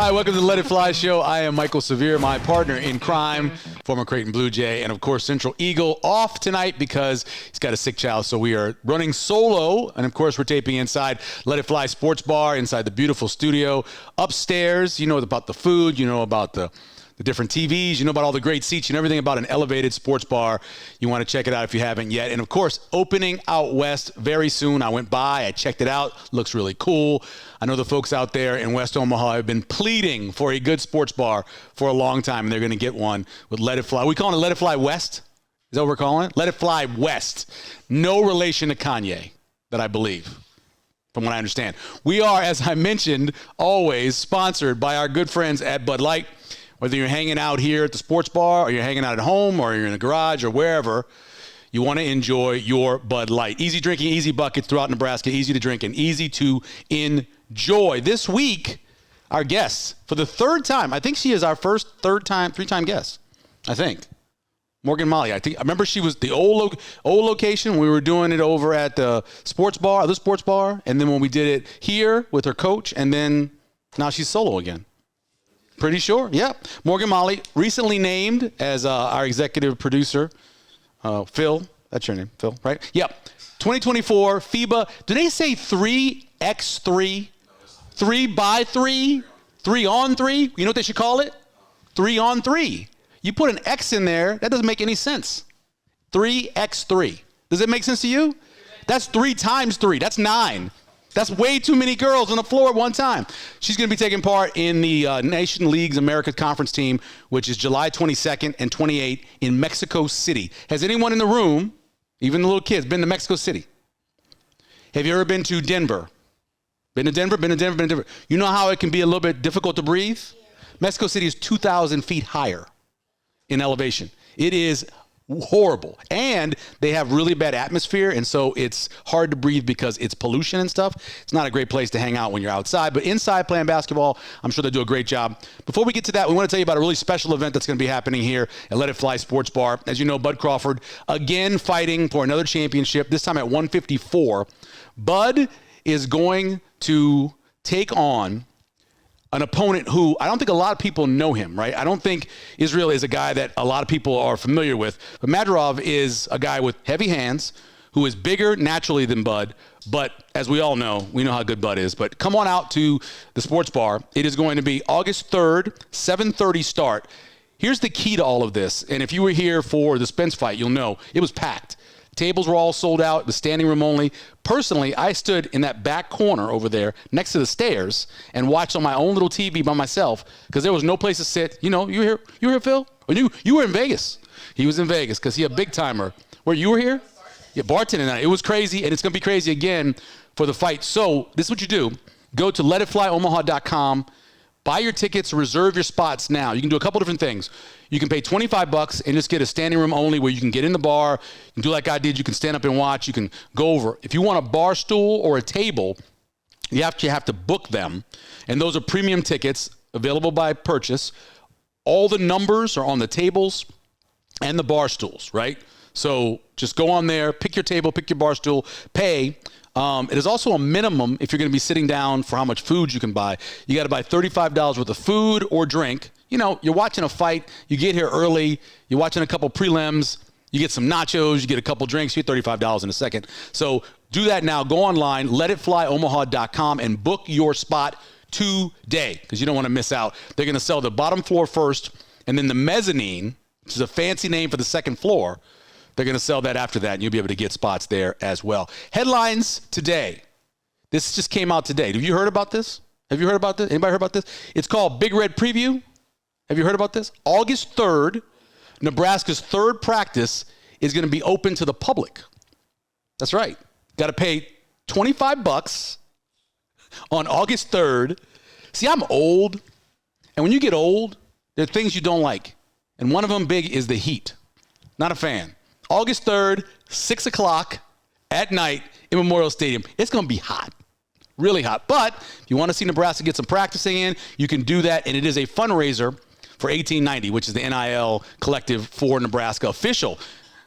Hi, welcome to the Let It Fly show. I am Michael Severe, my partner in crime, former Creighton Blue Jay, and of course Central Eagle, off tonight because he's got a sick child. So we are running solo, and of course we're taping inside Let It Fly Sports Bar, inside the beautiful studio. Upstairs, you know about the food, you know about the different TVs, you know about all the great seats, you know everything about an elevated sports bar. You want to check it out if you haven't yet. And of course, opening out west very soon. I went by, I checked it out, looks really cool. I know the folks out there in West Omaha have been pleading for a good sports bar for a long time, and they're going to get one with Let It Fly. We calling it Let It Fly West? Is that what we're calling it? Let It Fly West. No relation to Kanye, that I believe, from what I understand. We are, as I mentioned, always sponsored by our good friends at Bud Light. Whether you're hanging out here at the sports bar or you're hanging out at home or you're in the garage or wherever, you want to enjoy your Bud Light. Easy drinking, easy buckets throughout Nebraska, easy to drink and easy to enjoy. This week, our guest, for the third time, I think she is our first three-time guest, I think. Morgan Maly. I remember she was the old location. We were doing it over at the sports bar, and then when we did it here with her coach, and then now she's solo again. Pretty sure, yep. Morgan Maly, recently named as our executive producer. Phil, that's your name, Phil, right? Yep. 2024 FIBA, do they say 3x3? 3x3? 3-on-3? You know what they should call it? 3-on-3. You put an X in there, that doesn't make any sense. 3x3. Does it make sense to you? That's 3 times 3. That's 9. That's way too many girls on the floor at one time. She's going to be taking part in the Nation Leagues America Conference team, which is July 22nd and 28th in Mexico City. Has anyone in the room, even the little kids, been to Mexico City? Have you ever been to Denver? Been to Denver? You know how it can be a little bit difficult to breathe? Yeah. Mexico City is 2,000 feet higher in elevation. It is horrible. And they have really bad atmosphere, and so it's hard to breathe because it's pollution and stuff. It's not a great place to hang out when you're outside, but inside playing basketball, I'm sure they do a great job. Before we get to that, we want to tell you about a really special event that's going to be happening here at Let It Fly Sports Bar. As you know, Bud Crawford again fighting for another championship, this time at 154. Bud is going to take on an opponent who I don't think a lot of people know him, right? I don't think Israel is a guy that a lot of people are familiar with. But Madurov is a guy with heavy hands who is bigger naturally than Bud. But as we all know, we know how good Bud is. But come on out to the sports bar. It is going to be August 3rd, 7:30 start. Here's the key to all of this. And if you were here for the Spence fight, you'll know it was packed. Tables were all sold out. It was standing room only. Personally, I stood in that back corner over there next to the stairs and watched on my own little TV by myself because there was no place to sit. You know, you were here, Phil? Or you were in Vegas. He was in Vegas because he a big timer. Where you were here? Yeah, bartending. It was crazy, and it's going to be crazy again for the fight. So this is what you do. Go to letitflyomaha.com. Buy your tickets, reserve your spots now. You can do a couple different things. You can pay $25 and just get a standing room only where you can get in the bar. You can do like I did. You can stand up and watch. You can go over. If you want a bar stool or a table, you actually have to book them. And those are premium tickets available by purchase. All the numbers are on the tables and the bar stools, right? So just go on there, pick your table, pick your bar stool, pay. It is also a minimum if you're going to be sitting down for how much food you can buy. You got to buy $35 worth of food or drink. You know, you're watching a fight. You get here early. You're watching a couple prelims. You get some nachos. You get a couple drinks. You get $35 in a second. So do that now. Go online, letitflyomaha.com, and book your spot today because you don't want to miss out. They're going to sell the bottom floor first, and then the mezzanine, which is a fancy name for the second floor, they're going to sell that after that, and you'll be able to get spots there as well. Headlines today. This just came out today. Have you heard about this? Have you heard about this? Anybody heard about this? It's called Big Red Preview. Have you heard about this? August 3rd, Nebraska's third practice is going to be open to the public. That's right. Got to pay $25 on August 3rd. See, I'm old, and when you get old, there are things you don't like, and one of them big is the heat. Not a fan. August 3rd, 6 o'clock at night in Memorial Stadium. It's going to be hot, really hot. But if you want to see Nebraska get some practicing in, you can do that. And it is a fundraiser for 1890, which is the NIL collective for Nebraska, official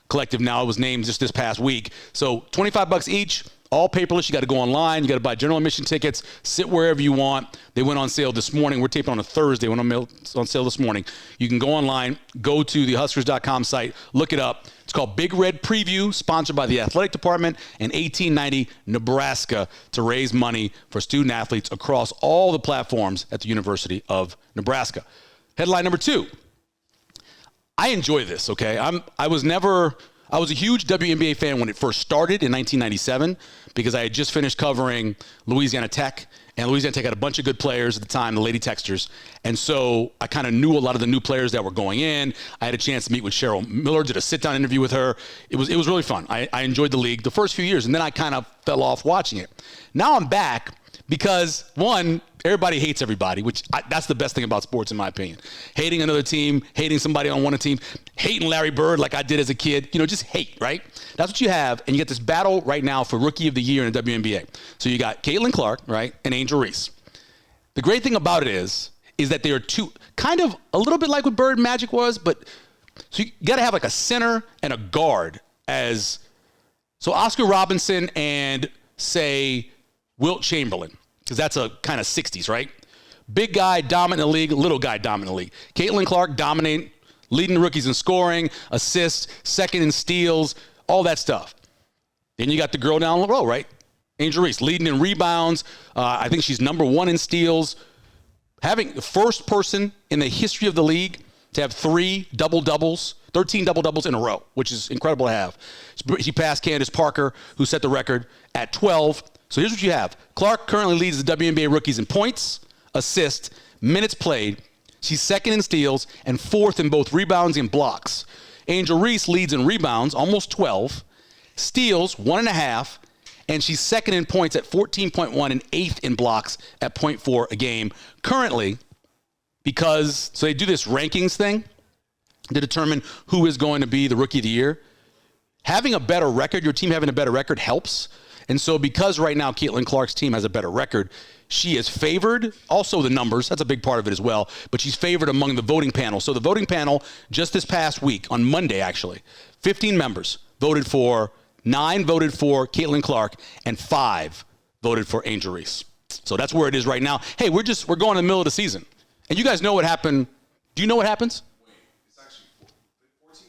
collective now. It was named just this past week. So $25 each. All paperless. You got to go online. You got to buy general admission tickets. Sit wherever you want. They went on sale this morning. We're taping on a Thursday. Went on sale this morning. You can go online. Go to the Huskers.com site. Look it up. It's called Big Red Preview, sponsored by the Athletic Department and 1890 Nebraska to raise money for student athletes across all the platforms at the University of Nebraska. Headline number 2. I enjoy this, okay? I was a huge WNBA fan when it first started in 1997 because I had just finished covering Louisiana Tech, and Louisiana Tech had a bunch of good players at the time, the Lady Texters. And so I kind of knew a lot of the new players that were going in. I had a chance to meet with Cheryl Miller, did a sit-down interview with her. It was really fun. I enjoyed the league the first few years, and then I kind of fell off watching it. Now I'm back because, one, everybody hates everybody, that's the best thing about sports in my opinion. Hating another team, hating somebody on one team, hating Larry Bird like I did as a kid. Just hate, right? That's what you have, and you get this battle right now for Rookie of the Year in the WNBA. So you got Caitlin Clark, right, and Angel Reese. The great thing about it is that they are two, kind of a little bit like what Bird and Magic was, but so you got to have like a center and a guard so Oscar Robinson and, say, Wilt Chamberlain, because that's a kind of 60s, right? Big guy, dominant in the league, little guy, dominant in the league. Caitlin Clark, dominate, leading the rookies in scoring, assists, second in steals, all that stuff. Then you got the girl down the row, right? Angel Reese, leading in rebounds. I think she's number 1 in steals. Having the first person in the history of the league to have 13 double-doubles in a row, which is incredible to have. She passed Candace Parker, who set the record at 12. So here's what you have. Clark currently leads the WNBA rookies in points, assists, minutes played. She's second in steals and 4th in both rebounds and blocks. Angel Reese leads in rebounds, almost 12, steals, 1.5, and she's second in points at 14.1 and 8th in blocks at 0.4 a game. Currently, so they do this rankings thing to determine who is going to be the Rookie of the Year. Having a better record, your team having a better record helps. And so because right now Caitlin Clark's team has a better record, she is favored. Also the numbers, that's a big part of it as well. But she's favored among the voting panel. So the voting panel just this past week, on Monday actually, 15 members voted for, 9 voted for Caitlin Clark, and 5 voted for Angel Reese. So that's where it is right now. Hey, we're going in the middle of the season. And you guys know what happened. Do you know what happens? Wait, it's actually 14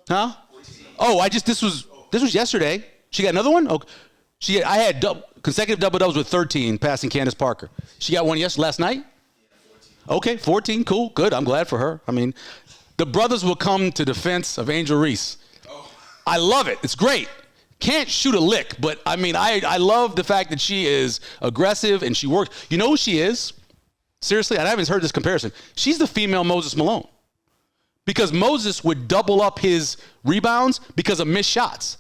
double-doubles? Huh? 14. This was yesterday. She got another one? Oh, I had consecutive double-doubles with 13, passing Candace Parker. She got one last night? Yeah, 14. Okay, 14, cool, good. I'm glad for her. I mean, the brothers will come to defense of Angel Reese. Oh. I love it. It's great. Can't shoot a lick, but I mean, I love the fact that she is aggressive and she works. You know who she is? Seriously, I haven't heard this comparison. She's the female Moses Malone. Because Moses would double up his rebounds because of missed shots.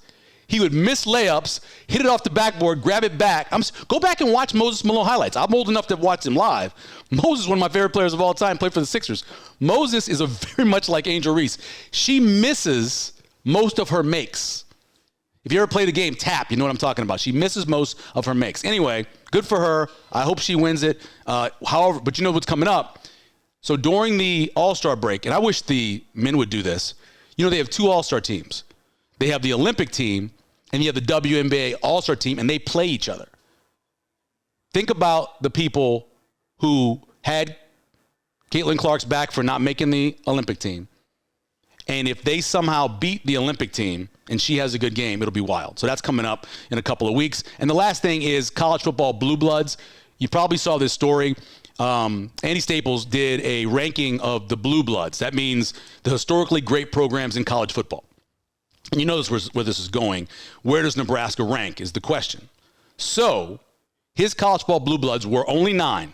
He would miss layups, hit it off the backboard, grab it back. Go back and watch Moses Malone highlights. I'm old enough to watch him live. Moses is one of my favorite players of all time, played for the Sixers. Moses is very much like Angel Reese. She misses most of her makes. If you ever play the game Tap, you know what I'm talking about. She misses most of her makes. Anyway, good for her. I hope she wins it. However, but you know what's coming up. So during the All-Star break, and I wish the men would do this, they have 2 All-Star teams. They have the Olympic team, and you have the WNBA All-Star team, and they play each other. Think about the people who had Caitlin Clark's back for not making the Olympic team. And if they somehow beat the Olympic team and she has a good game, it'll be wild. So that's coming up in a couple of weeks. And the last thing is college football blue bloods. You probably saw this story. Andy Staples did a ranking of the blue bloods. That means the historically great programs in college football. And you know where this is going. Where does Nebraska rank is the question. So his college football blue bloods were only 9.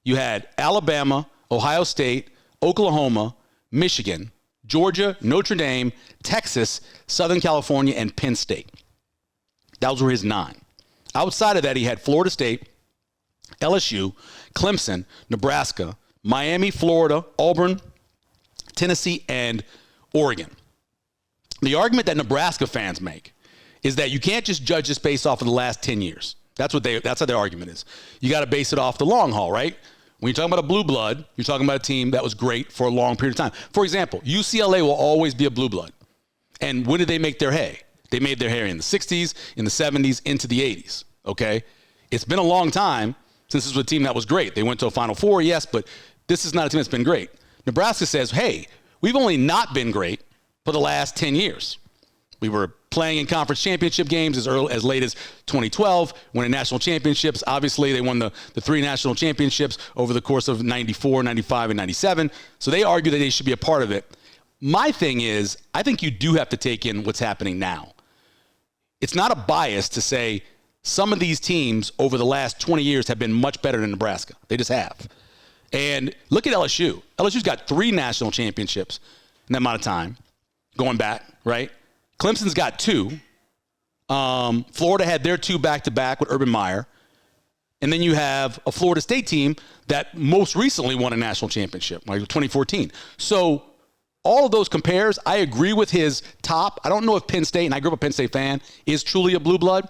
You had Alabama, Ohio State, Oklahoma, Michigan, Georgia, Notre Dame, Texas, Southern California, and Penn State. Those were his 9. Outside of that, he had Florida State, LSU, Clemson, Nebraska, Miami, Florida, Auburn, Tennessee, and Oregon. The argument that Nebraska fans make is that you can't just judge this based off of the last 10 years. That's how their argument is. You got to base it off the long haul, right? When you're talking about a blue blood, you're talking about a team that was great for a long period of time. For example, UCLA will always be a blue blood. And when did they make their hay? They made their hay in the 60s, in the 70s, into the 80s, okay? It's been a long time since this was a team that was great. They went to a Final Four, yes, but this is not a team that's been great. Nebraska says, hey, we've only not been great for the last 10 years. We were playing in conference championship games as late as 2012, winning national championships. Obviously, they won the 3 national championships over the course of 94, 95, and 97. So they argue that they should be a part of it. My thing is, I think you do have to take in what's happening now. It's not a bias to say some of these teams over the last 20 years have been much better than Nebraska. They just have. And look at LSU. LSU's got 3 national championships in that amount of time, going back, right? Clemson's got 2. Florida had their 2 back-to-back with Urban Meyer. And then you have a Florida State team that most recently won a national championship, like 2014. So all of those compares, I agree with his top. I don't know if Penn State, and I grew up a Penn State fan, is truly a blue blood.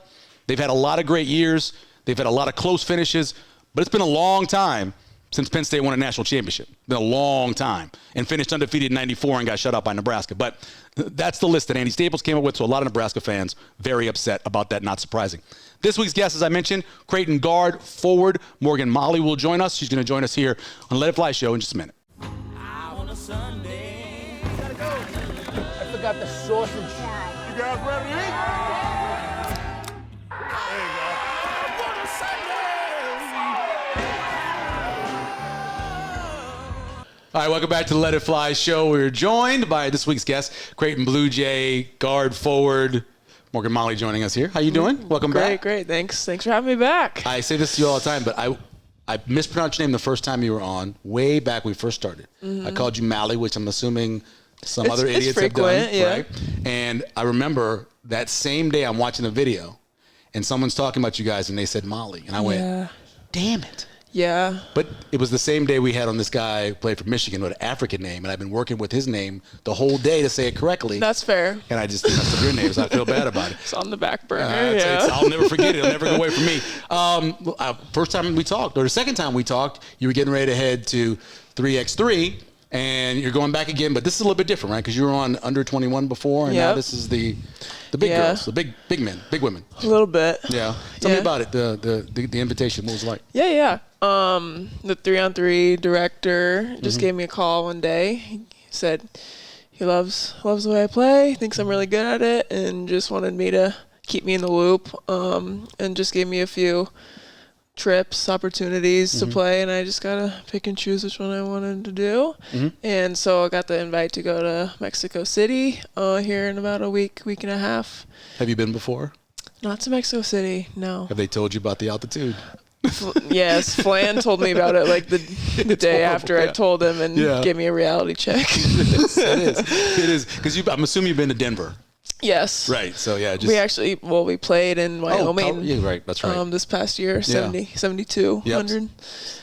They've had a lot of great years. They've had a lot of close finishes. But it's been a long time since Penn State won a national championship. It's been a long time. And finished undefeated in 94 and got shut out by Nebraska. But that's the list that Andy Staples came up with, so a lot of Nebraska fans very upset about that, not surprising. This week's guest, as I mentioned, Creighton guard forward Morgan Maly will join us. She's going to join us here on Let It Fly Show in just a minute. On a Sunday. Gotta go. I forgot the sausage. You guys ready to eat? There you go. On a Sunday. All right, welcome back to the Let It Fly Show. We're joined by this week's guest, Creighton Blue Jay guard forward Morgan Maly joining us here. How you doing? Welcome back. Great. Thanks for having me back. I say this to you all the time, but I mispronounced your name the first time you were on, way back when we first started. I called you Maly, which I'm assuming some other idiots have done, yeah. right? And I remember that same day I'm watching a video, and someone's talking about you guys, and they said Maly, and I went, damn it. Yeah. But it was the same day we had on this guy who played for Michigan with an African name, and I've been working with his name the whole day to say it correctly. That's fair. And I just messed up your name, so I feel bad about it. It's on the back burner. I'll never forget it. It'll never go away from me. First time we talked, or the second time we talked, you were getting ready to head to 3x3, and you're going back again. But this is a little bit different, right? Because you were on under 21 before, and now this is the big girls, the big men, big women. A little bit. Yeah. Tell me about it. The invitation. What was it like? Yeah. The 3-on-3 director just gave me a call one day. He said he loves the way I play, thinks I'm really good at it, and just wanted me to keep me in the loop, and just gave me a few trips, opportunities to play, and I just gotta pick and choose which one I wanted to do. And so I got the invite to go to Mexico City here in about a week and a half. Have you been before? Not to Mexico City, no. Have they told you about the altitude? Yes, Flan told me about it like the day after I told him and gave me a reality check. It is. Because I'm assuming you've been to Denver. Yes. Right. So, yeah. We played in Wyoming. Yeah, right. That's right. This past year, 72, 100.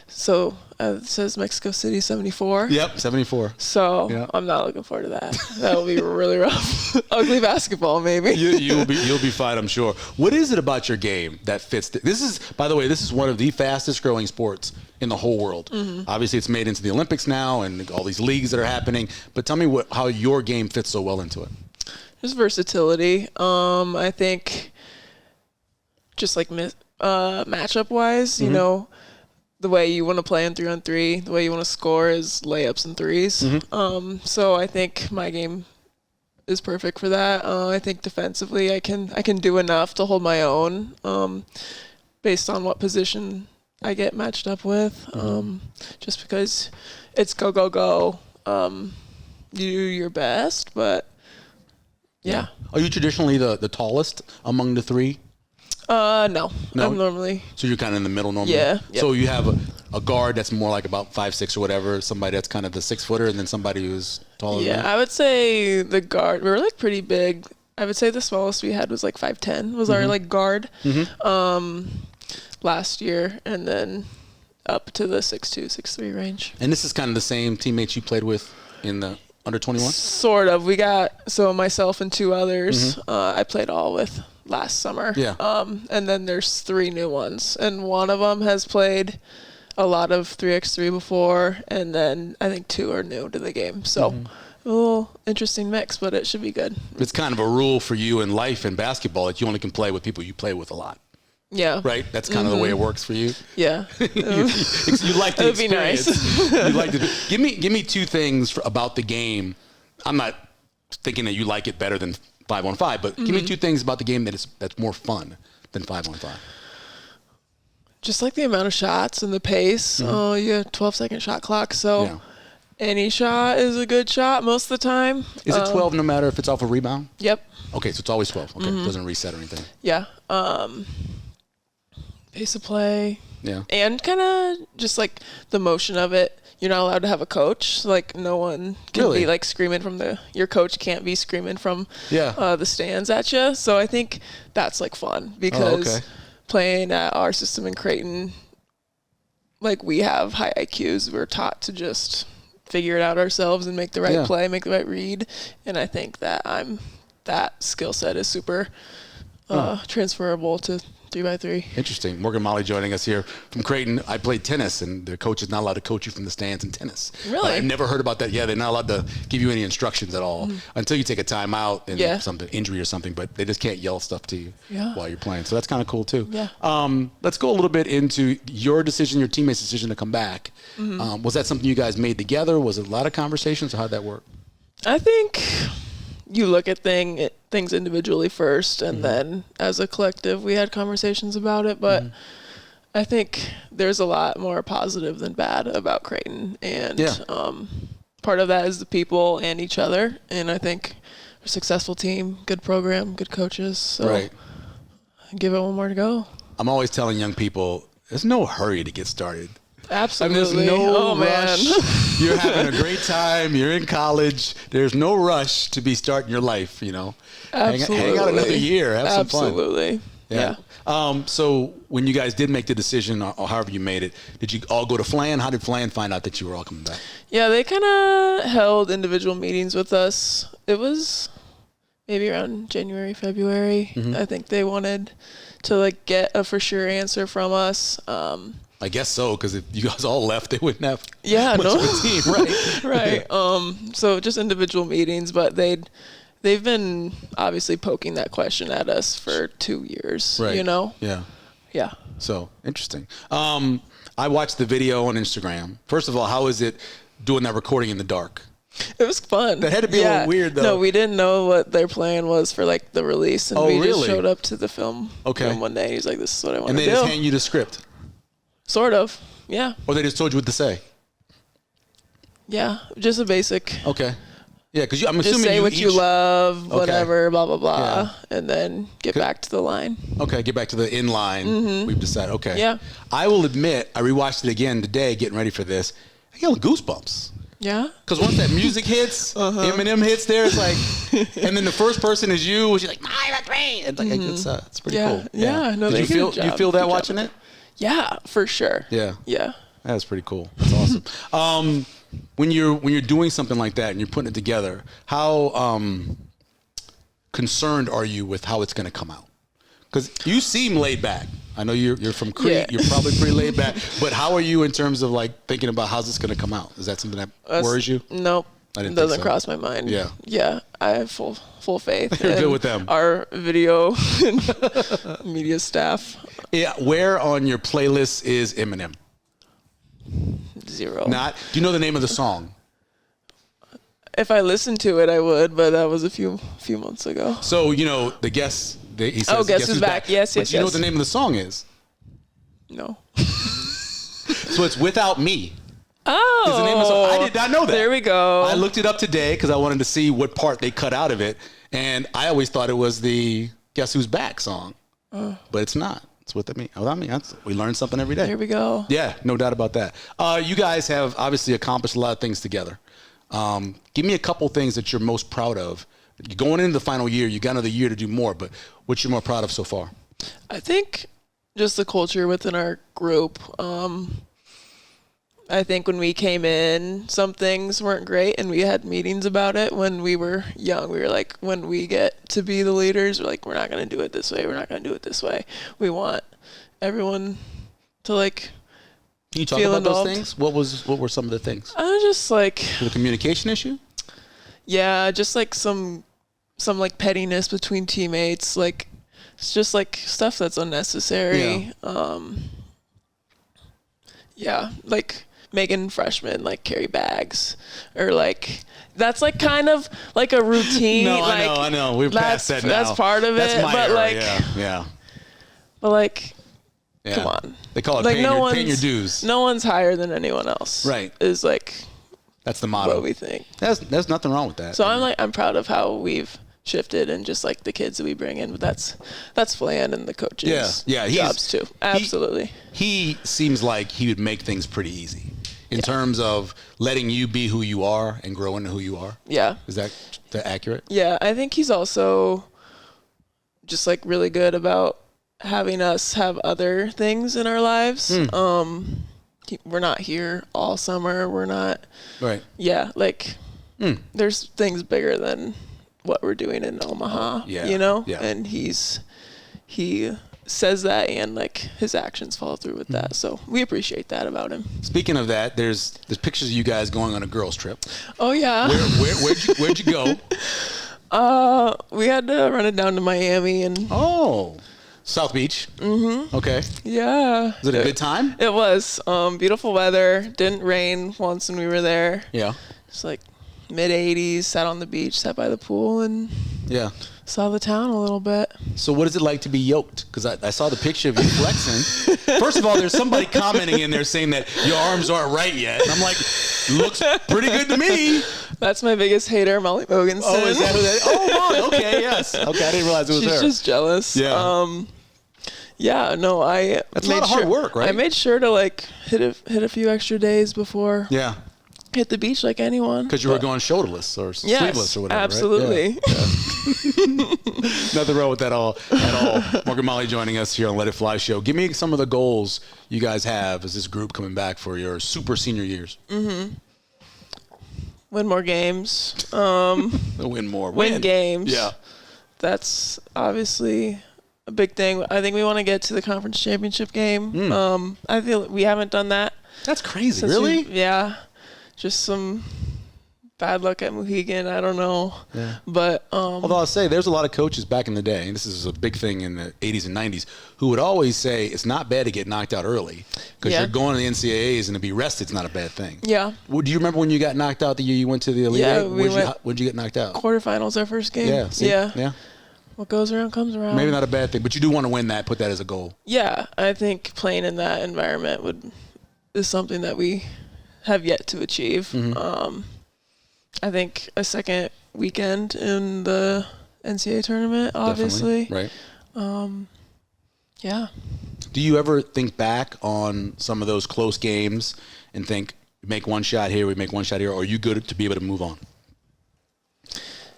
So it says Mexico City, 74. Yep, 74. So I'm not looking forward to that. That will be really rough. Ugly basketball, maybe. You'll be fine, I'm sure. What is it about your game that fits? This is, by the way, this is one of the fastest growing sports in the whole world. Obviously, it's made into the Olympics now and all these leagues that are happening. But tell me how your game fits so well into it. Just versatility. I think just like matchup wise, you know, the way you want to play in 3-on-3, the way you want to score is layups and threes. So I think my game is perfect for that. I think defensively I can do enough to hold my own based on what position I get matched up with. Just because it's go. You do your best, but yeah. Are you traditionally the tallest among the three? No. I'm normally. So you're kind of in the middle normally? Yeah. So you have a guard that's more like about 5'6" or whatever, somebody that's kind of the 6-footer, and then somebody who's taller than that? I would say the guard, we were like pretty big. I would say the smallest we had was like 5'10", was our like guard last year, and then up to the 6'2", 6'3" range. And this is kind of the same teammates you played with in the under 21? Sort of. We got, so myself and 2 others, I played all with last summer. Yeah. And then there's 3 new ones. And one of them has played a lot of 3x3 before, and then I think 2 are new to the game. So a little interesting mix, but it should be good. It's kind of a rule for you in life and basketball that you only can play with people you play with a lot. Yeah. Right? That's kind of the way it works for you. Yeah. you like the It would be experience. nice. You like to give me two things about the game. I'm not thinking that you like it better than 5-on-5, but give me two things about the game that's more fun than 5-on-5. Just like the amount of shots and the pace. Oh, you have 12-second shot clock, so any shot is a good shot most of the time. Is it 12 no matter if it's off a rebound? Yep. Okay, so it's always 12. Okay, it doesn't reset or anything. Yeah. Pace of play. Yeah. And kind of just like the motion of it. You're not allowed to have a coach. Like no one can be like screaming from your coach can't be screaming from the stands at you. So I think that's like fun because playing at our system in Creighton, like we have high IQs. We're taught to just figure it out ourselves and make the right play, make the right read. And I think that that skill set is super transferable to 3x3. Interesting. Morgan Maly joining us here from Creighton. I played tennis, and the coach is not allowed to coach you from the stands in tennis. Really? I've never heard about that. Yeah, they're not allowed to give you any instructions at all until you take a timeout and something, injury or something, but they just can't yell stuff to you while you're playing. So that's kind of cool, too. Yeah. Let's go a little bit into your decision, your teammates' decision to come back. Was that something you guys made together? Was it a lot of conversations, or how'd that work? I think you look at things individually first, and then as a collective, we had conversations about it. But I think there's a lot more positive than bad about Creighton, and part of that is the people and each other. And I think we're a successful team, good program, good coaches. So give it one more to go. I'm always telling young people, there's no hurry to get started. Absolutely. I mean, there's no rush. Man. You're having a great time. You're in college. There's no rush to be starting your life, you know. Absolutely. Hang out another year. Have some fun. Absolutely. Yeah. So when you guys did make the decision, or however you made it, did you all go to Flan? How did Flan find out that you were all coming back? Yeah, they kind of held individual meetings with us. It was maybe around January, February. I think they wanted to like get a for sure answer from us. I guess so, because if you guys all left, they wouldn't have much of a team, right? Right. So just individual meetings, but they've been obviously poking that question at us for 2 years. Right. You know? Yeah. Yeah. So interesting. I watched the video on Instagram. First of all, how is it doing that recording in the dark? It was fun. That had to be a little weird, though. No, we didn't know what their plan was for like the release, and we just showed up to the film one day. He's like, "This is what I want to do." And they just hand you the script. Sort of, yeah. Or they just told you what to say? Yeah, just a basic. Okay. Yeah, because I'm just assuming say what you love, whatever, blah, blah, blah, Yeah. and then get back to the line. Okay, get back to the in-line. We've decided. Okay. Yeah. I will admit, I rewatched it again today, getting ready for this. I get goosebumps. Yeah. Because once that music hits, Eminem hits there, it's like, and then the first person is you, which is like, "My train." It's like it's pretty cool. Yeah. No, Did they you feel did a job. you feel that Good watching job. it? Yeah, for sure. Yeah. Yeah. That's pretty cool. That's awesome. When you're doing something like that and you're putting it together, how concerned are you with how it's going to come out? Because you seem laid back. I know you're from Crete. Yeah. You're probably pretty laid back. But how are you in terms of like thinking about how's this going to come out? Is that something that worries you? Nope. I didn't It doesn't think so. cross my mind. Yeah. Yeah. I have full faith. You're in good with them. Our video and media staff. Yeah. Where on your playlist is Eminem? 0. Not. Do you know the name of the song? If I listened to it, I would, but that was a few months ago. So you know the guest. He says, Guess Who's Back. Yes, but yes, you know yes. what the name of the song is? No. So it's Without Me. Oh. Is the name of the song. I did not know that. There we go. I looked it up today because I wanted to see what part they cut out of it, and I always thought it was the Guess Who's Back song, but it's not. It's Without Me. Without Me. We learn something every day. There we go. Yeah, no doubt about that. You guys have obviously accomplished a lot of things together. Give me a couple things that you're most proud of. You're going into the final year. You got another year to do more, but what you're more proud of so far? I think just the culture within our group. I think when we came in, some things weren't great, and we had meetings about it when we were young. We were like, when we get to be the leaders, we're like, we're not going to do it this way. We're not going to do it this way. We want everyone to like. Can you talk feel about involved. those things? What were some of the things? I was just like, The communication issue? Yeah, just like some like pettiness between teammates. Like it's just like stuff that's unnecessary. Yeah, like making freshmen like carry bags or like that's like kind of like a routine. No, like, I know. We've passed that now. That's part of That's it. my But era, like, yeah. but like, Yeah. come on. They call it Like paying your dues. No one's higher than anyone else. Right. Is like That's the motto. what we think. There's nothing wrong with that. So I'm proud of how we've shifted and just like the kids that we bring in. But that's Flan and the coaches. Yeah, jobs too. Absolutely. He seems like he would make things pretty easy in terms of letting you be who you are and grow into who you are. Yeah. Is that accurate? Yeah, I think he's also just like really good about having us have other things in our lives. We're not here all summer. We're not. Right. Yeah, like there's things bigger than what we're doing in Omaha. Yeah. You know. Yeah. And he says that, and like his actions follow through with that. So we appreciate that about him. Speaking of that, there's pictures of you guys going on a girls trip. Oh yeah. Where'd you go? We had to run it down to Miami and. Oh, South Beach. Mm-hmm. Okay. Yeah. Was it a good time? It was beautiful weather. Didn't rain once when we were there. Yeah. It's like mid-80s. Sat on the beach, sat by the pool, and saw the town a little bit. So what is it like to be yoked? Because I saw the picture of you flexing. First of all, there's somebody commenting in there saying that your arms aren't right yet. And I'm like, looks pretty good to me. That's my biggest hater, Molly Mogensen. Oh, is that who that is? Oh, Molly. Okay, yes. Okay, I didn't realize it was her. She's just jealous. Yeah. Yeah, no, That's a lot of hard work, right? I made sure to like hit a few extra days before hit the beach like anyone. Because you were going shoulderless or sleeveless or whatever, absolutely. Right? Yeah. Nothing wrong with that at all. Morgan Maly joining us here on Let It Fly Show. Give me some of the goals you guys have as this group coming back for your super senior years. Mm-hmm. Win more games. Win more. Win games. Yeah. That's obviously a big thing. I think we want to get to the conference championship game. I feel we haven't done that. That's crazy. Really? Yeah. Just some bad luck at Mohegan. I don't know. Yeah. But although I'll say there's a lot of coaches back in the day, and this is a big thing in the 80s and 90s, who would always say it's not bad to get knocked out early because you're going to the NCAAs and to be rested is not a bad thing. Yeah. Well, do you remember when you got knocked out the year you went to the Elite Yeah, Eight? When'd you get knocked out? Quarterfinals our first game. Yeah. See? Yeah. What goes around comes around. Maybe not a bad thing, but you do want to win that. Put that as a goal. Yeah, I think playing in that environment is something that we have yet to achieve. Mm-hmm. I think a second weekend in the NCAA tournament, obviously. Definitely. Right. Yeah. Do you ever think back on some of those close games and think, we make one shot here, or are you good to be able to move on?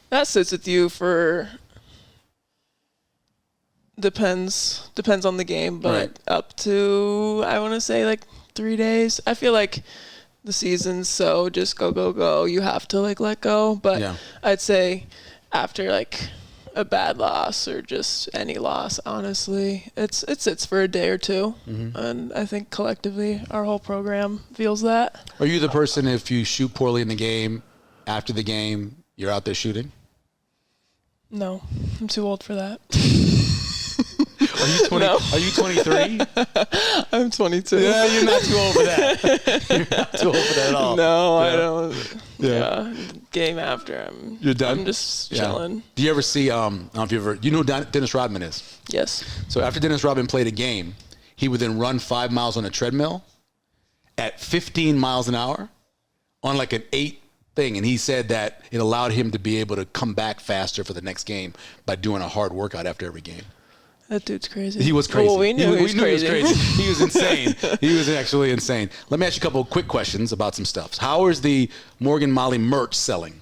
That sits with you for depends on the game, but up to I want to say like 3 days. I feel like the season's so just go. You have to like let go, but I'd say after like a bad loss or just any loss, honestly, it sits for a day or two, and I think collectively our whole program feels that. Are you the person, if you shoot poorly in the game, after the game, you're out there shooting? No, I'm too old for that. Are you 20? No. Are you 23? I'm 22. Yeah, you're not too old for that. You're not too old for that at all. No, I don't. Yeah. Game after, You're done? I'm just chilling. Do you ever see, I don't know if you ever, you know who Dennis Rodman is? Yes. So after Dennis Rodman played a game, he would then run 5 miles on a treadmill at 15 miles an hour on like an 8 thing. And he said that it allowed him to be able to come back faster for the next game by doing a hard workout after every game. That dude's crazy. He was crazy. Well, we knew he was crazy. He was insane. He was actually insane. Let me ask you a couple of quick questions about some stuff. How is the Morgan Maly merch selling?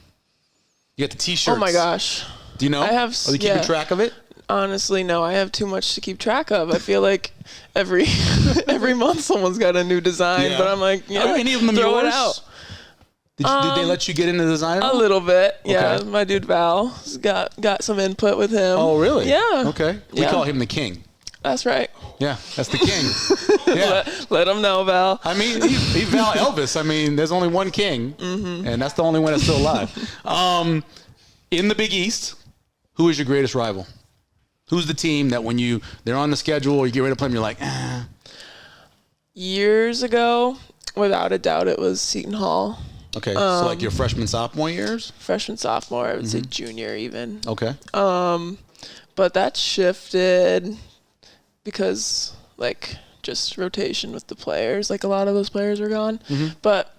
You got the T-shirts. Oh my gosh. Do you know? I have. Are you keeping track of it? Honestly, no. I have too much to keep track of. I feel like every month someone's got a new design, but I'm like, are any of them throw yours? it out. Did they let you get into the design? A little bit, yeah. Okay. My dude Val's got some input with him. Oh, really? Yeah. Okay. We call him the king. That's right. Yeah, that's the king. Yeah. Let him know, Val. I mean, he Val Elvis. I mean, there's only one king, and that's the only one that's still alive. In the Big East, who is your greatest rival? Who's the team that when they're on the schedule or you get ready to play them, you're like, ah. Years ago, without a doubt, it was Seton Hall. Okay, so like your freshman, sophomore years? Freshman, sophomore, I would say junior even. Okay. But that shifted because, like, just rotation with the players. Like, a lot of those players were gone. But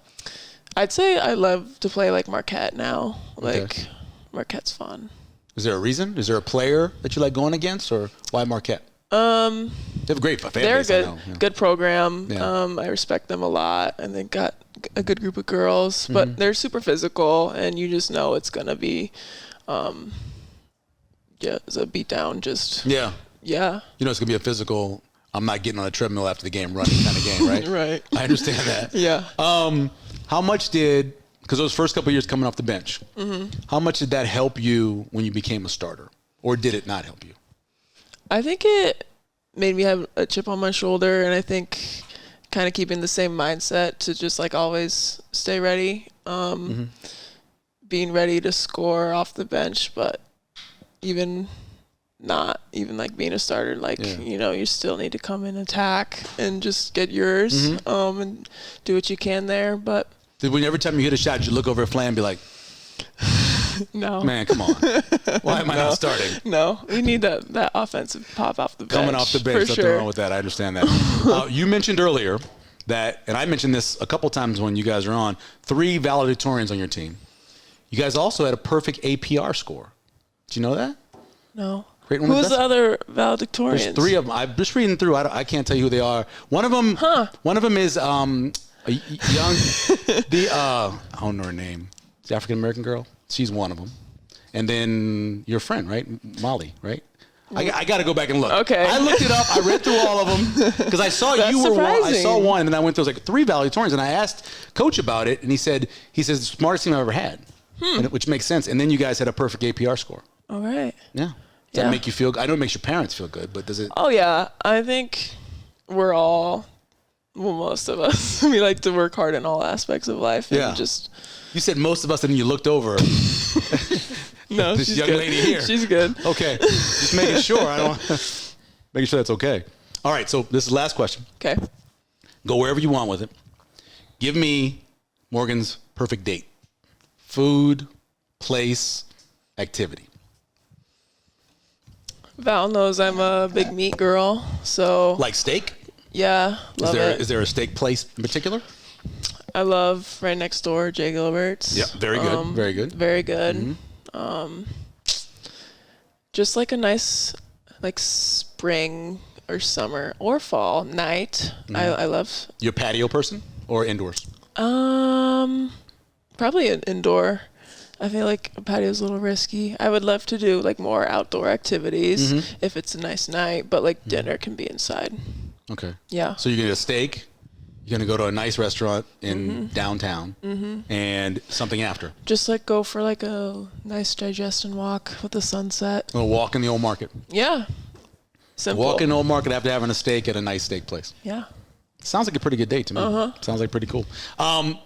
I'd say I love to play, like, Marquette now. Like, Marquette's fun. Is there a reason? Is there a player that you like going against, or why Marquette? They have a great fan They're base, good, I know. Yeah. good program. Yeah. I respect them a lot, and they got a good group of girls. But they're super physical, and you just know it's gonna be, it's a beatdown. Just Yeah. You know it's going to be a physical, I'm not getting on a treadmill after the game running kind of game, right? Right. I understand that. Yeah. How much because those first couple of years coming off the bench, how much did that help you when you became a starter? Or did it not help you? I think it made me have a chip on my shoulder, and I think kind of keeping the same mindset to just like always stay ready, being ready to score off the bench, but even not even like being a starter, like, you still need to come in, attack, and just get yours, and do what you can there. But Every time you hit a shot, did you look over at Flan and be like, no, man, come on. Why am I not starting? No, we need that offensive pop off the bench. Coming off the bench, nothing wrong with that. I understand that. You mentioned earlier that, and I mentioned this a couple times when you guys are on, 3 valedictorians on your team. You guys also had a perfect APR score. Did you know that? No. Creighton Who's the other valedictorians? There's 3 of them. I'm just reading through. I can't tell you who they are. One of them is a young, I don't know her name. The African American girl. She's one of them. And then your friend, right? Molly, right? I got to go back and look. Okay. I looked it up. I read through all of them because I saw That's you were one. I surprising. saw one, and then I went through 3 valedictorians, and I asked Coach about it, and he says the smartest team I've ever had, which makes sense. And then you guys had a perfect APR score. All right. Yeah. Does that make you feel good? I know it makes your parents feel good, but does it? Oh, yeah. I think we're all, most of us, we like to work hard in all aspects of life. And Yeah. just. You said most of us, and then you looked over. No, This she's young good. lady here. She's good. Okay. Just making sure. Making sure that's okay. All right. So this is the last question. Okay. Go wherever you want with it. Give me Morgan's perfect date. Food, place, activity. Val knows I'm a big meat girl, so Like steak? yeah, love it. Is there a steak place in particular? I love right next door, Jay Gilbert's. Yeah, very good. Very good. Very good. Just like a nice, like spring or summer or fall night. I love. You a patio person or indoors? Probably an indoor. I feel like a patio is a little risky. I would love to do like more outdoor activities if it's a nice night, but like dinner can be inside. Okay. Yeah. So you're going to get a steak. You're going to go to a nice restaurant in downtown and something after. Just like go for like a nice digestion walk with the sunset. A walk in the old market. Yeah. Simple. Walk in the old market after having a steak at a nice steak place. Yeah. Sounds like a pretty good date to me. Sounds like pretty cool.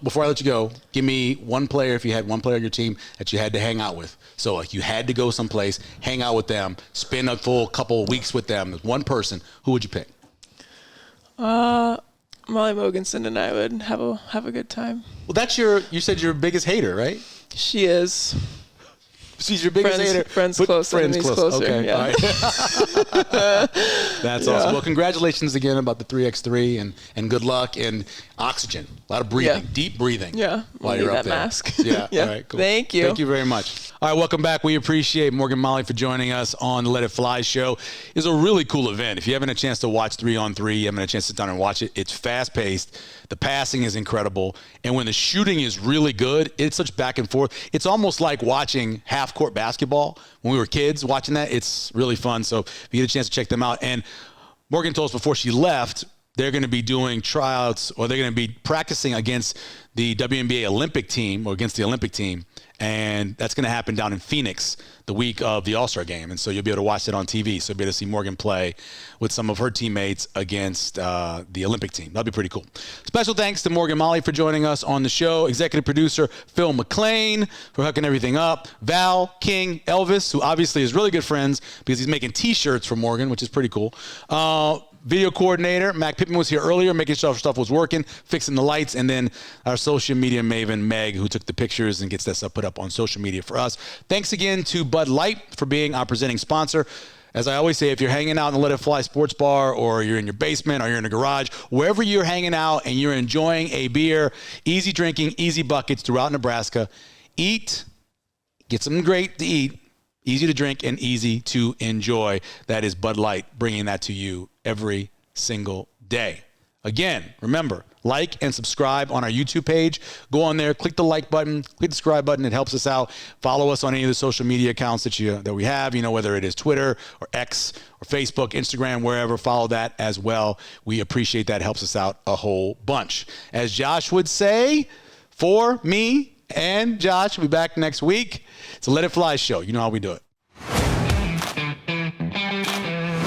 Before I let you go, give me one player, if you had one player on your team that you had to hang out with. So like you had to go someplace, hang out with them, spend a full couple of weeks with them. One person, who would you pick? Molly Mogensen and I would have a good time. Well, that's you said your biggest hater, right? She is. She's your biggest hater. Friends But close, enemies closer. Okay, Yeah. all right. That's awesome. Well, congratulations again about the 3x3 and good luck and oxygen. A lot of breathing, Yeah. deep breathing. Yeah. While We'll you're need up that there. mask. Yeah. Yeah. All right. Cool. Thank you. Thank you very much. All right. Welcome back. We appreciate Morgan Maly for joining us on the Let It Fly show. It's a really cool event. If you haven't had a chance to watch 3-on-3, you haven't had a chance to sit down and watch it. It's fast paced. The passing is incredible. And when the shooting is really good, it's such back and forth. It's almost like watching half court basketball when we were kids watching that. It's really fun. So if you get a chance to check them out. And Morgan told us before she left they're going to be doing tryouts, or they're going to be practicing against the WNBA Olympic team, or against the Olympic team. And that's going to happen down in Phoenix the week of the All-Star game. And so you'll be able to watch it on TV. So you'll be able to see Morgan play with some of her teammates against the Olympic team. That'll be pretty cool. Special thanks to Morgan Maly for joining us on the show. Executive producer Phil McLean for hooking everything up. Val, King, Elvis, who obviously is really good friends because he's making T-shirts for Morgan, which is pretty cool. Video coordinator, Mac Pittman, was here earlier, making sure stuff was working, fixing the lights, and then our social media maven, Meg, who took the pictures and gets that stuff put up on social media for us. Thanks again to Bud Light for being our presenting sponsor. As I always say, if you're hanging out in the Let It Fly sports bar, or you're in your basement, or you're in a garage, wherever you're hanging out and you're enjoying a beer, easy drinking, easy buckets throughout Nebraska, eat, get something great to eat, easy to drink, and easy to enjoy. That is Bud Light, bringing that to you every single day. Again, remember, like and subscribe on our YouTube page. Go on there, click the like button, click the subscribe button. It helps us out. Follow us on any of the social media accounts that we have, whether it is Twitter or X or Facebook, Instagram, wherever. Follow that as well. We appreciate that. It helps us out a whole bunch. As Josh would say, for me and Josh, we'll be back next week. It's a Let It Fly show. You know how we do it.